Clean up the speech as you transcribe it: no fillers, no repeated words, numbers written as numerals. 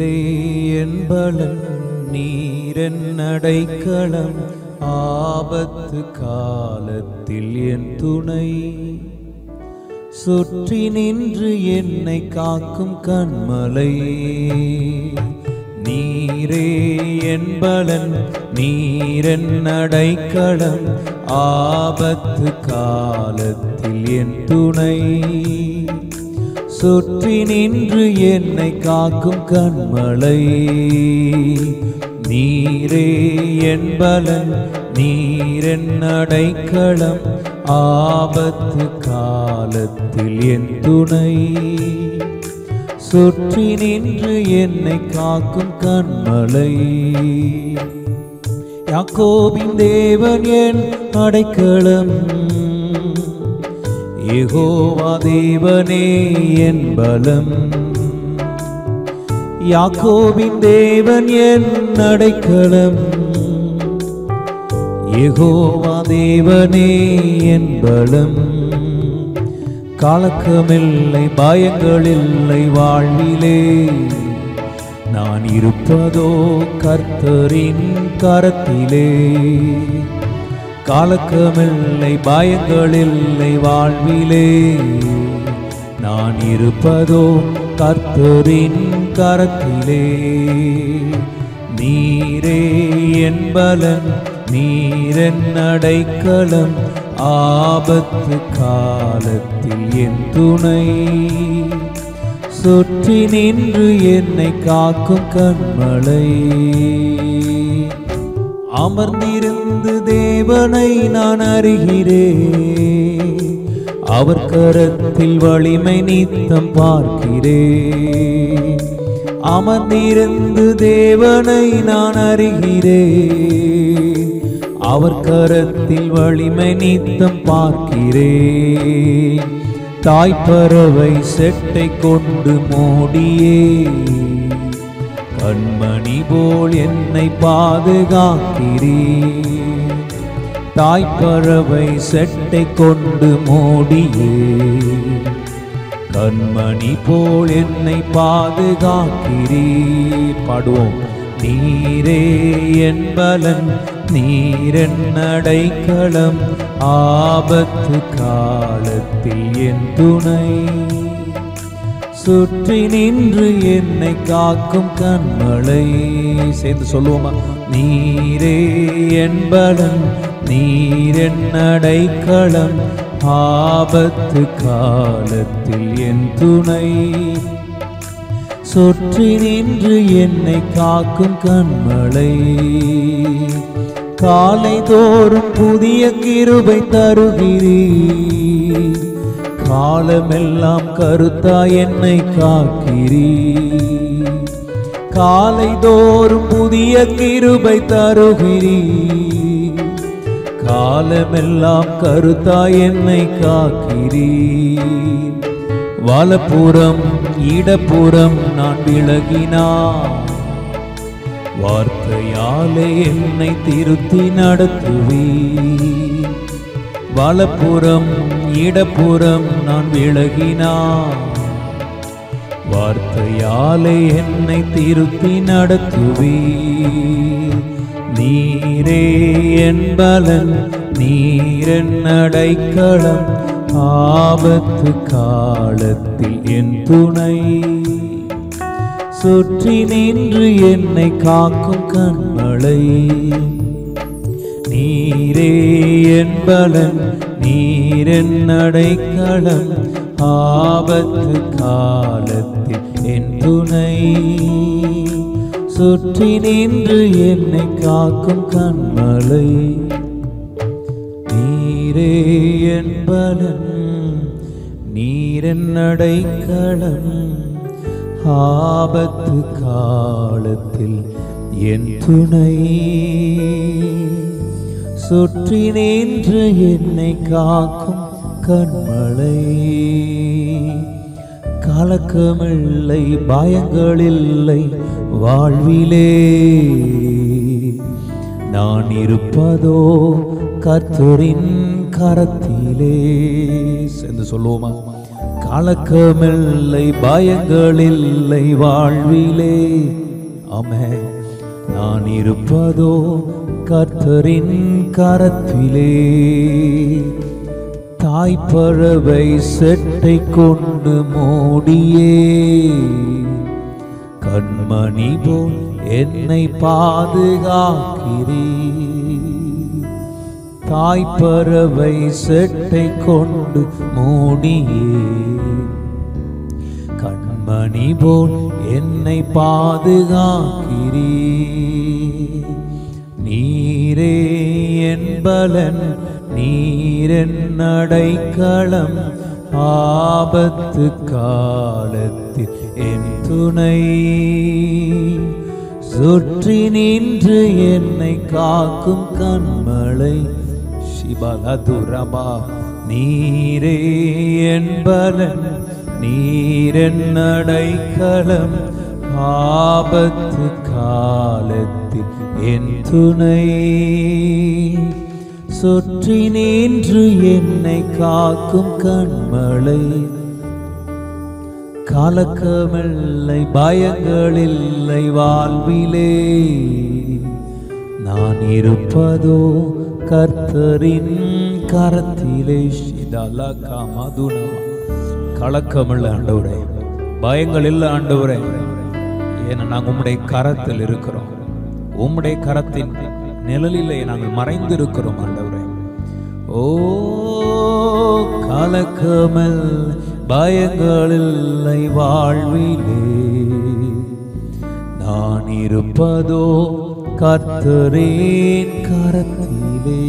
நீரே என் பலன், நீரென் அடைக்கலம், ஆபத்து காலத்தில் என் துணை. சுற்றி நின்று என்னை காக்கும் கண்மலை, நீரே என் பலன், நீரென் அடைக்கலம், ஆபத்து காலத்தில் என் துணை. சுற்றி நின்று என்னை காக்கும் கண்மலை, நீரே என் பலன், நீரென் அடைக்கலம், ஆபத்து காலத்தில் என் துணை. சுற்றி நின்று என்னை காக்கும் கண்மலை. யாக்கோபின் தேவன் என் அடைக்கலம், யெகோவா தேவனே என் பலம். யாக்கோபின் தேவன் என் அடைக்கலம், யெகோவா தேவனே என் பலம். கலக்கமில்லை பயங்களில்லை வாழ்விலே, நான் இருப்பதோ கர்த்தரின் கரத்திலே. கலக்கமில்லை பயங்களில்லை வாழ்விலே, நான் இருப்பதோ கர்த்தரின் கரத்திலே. நீரே என் பலன், நீரென் அடைக்கலம், ஆபத்து காலத்தில் என் துணை. சுற்றி நின்று என்னை காக்கும் கண்மலை. அமர்ந்திருந்து தேவனை நான் அறிகிறேன், அவர் கரத்தில் வலிமை நித்தம் பார்க்கிறேன். அமர்ந்திருந்து தேவனை நான் அறிகிறேன், அவர் கரத்தில் வலிமை நித்தம் பார்க்கிறேன். தாய்ப்பறவை செட்டை கொண்டு மூடியே, கண்மணி போல் என்னை பாதுகாக்கிறீர். தாய்ப்பறவை செட்டை கொண்டு மூடியே, கண்மணி போல் என்னை பாதுகாக்கிறீர். பாடுவோம். நீரே என் பலன், நீரென் அடைக்கலம், ஆபத்து காலத்தில் என் துணை. சுற்றி நின்று என்னை காக்கும் கண்மலை. சேர்ந்து சொல்லுவோமா? நீரே என் பலன், நீரென் அடைக்கலம், ஆபத்து காலத்தில் என் துணை. சுற்றி நின்று என்னை காக்கும் கண்மலை. காலை தோறும் புதிய கிருபை தருகிறீர், காலமெல்லாம் கருத்தாய் என்னை காக்கிறீர். காலை தோறும் புதிய கிருபை தருகிறீர், காலமெல்லாம் கருத்தாய் என்னை காக்கிறீர். வலப்புறம் இடப்புறம் நான் விலகினான், வார்த்தையாலே என்னை திருத்தி நடத்துவீர். வலப்புறம் இடப்புறம் நான் விலகினான், வார்த்தையாலே என்னை திருத்தி நடத்துவீர். நீரே என் பலன், நீரென் அடைக்கலம், ஆபத்து காலத்தில் என் துணை. சுற்றி நின்று என்னை காக்கும் கண்மலை. நீரே என் பலன், நீரென் அடைக்கலம், ஆபத்து காலத்தில் என் துணை. சுற்றி நின்று என்னை காக்கும் கண்மலை. நீரே என் பலன், நீரென் அடைக்கலம், ஆபத்து காலத்தில் என் துணை. சுற்றி நின்று என்னை காக்கும் கண்மலை. கலக்கமில்லை பயங்களில்லை வாழ்விலே, நான் இருப்பதோ கர்த்தரின் கரத்திலே. என்று சொல்லுவோமா? கலக்கமில்லை பயங்களில்லை வாழ்விலே. ஆமென். நான் இருப்பதோ கர்த்தரின் கரத்திலே. தாய்ப்பறவை செட்டை கொண்டு மூடியே கண்மணி போல் என்னை பாதுகாக்கிறீ. தாய்ப்பறவை செட்டை கொண்டு மூடியே கண்மணி போல் என்னை பாதுகாக்கிறீ. நீரே என் பலன், நீரென் அடைக்கலம், ஆபத்து காலத்தில் என் துணை. சுற்றி நின்று என்னை காக்கும் கண்மலை. சிவலதுரபா. நீரே என் பலன், நீரென் அடைக்கலம், ஆபத்து காலத்தில் என் துணை. சுற்றி நின்று என்னை காக்கும் கண்மலை. கலக்கமில்லை பயங்களில்லை வாழ்விலே. நான் இருப்பதோ கர்த்தரின் கரத்திலே. கலக்கமில்லை ஆண்டவரே, பயங்கள் இல்லை ஆண்டவரே. ஏன்னா நாங்கள் உம்முடைய கரத்தில் இருக்கிறோம். உம்முடைய கரத்தின் நிழலிலே நாங்கள் மறைந்திருக்கிறோம் ஆண்டவரே. ஓ கலக்கமல் பயங்களில்லை வாழ்விலே. நான் இருப்பதோ கர்த்தரின் கரத்திலே.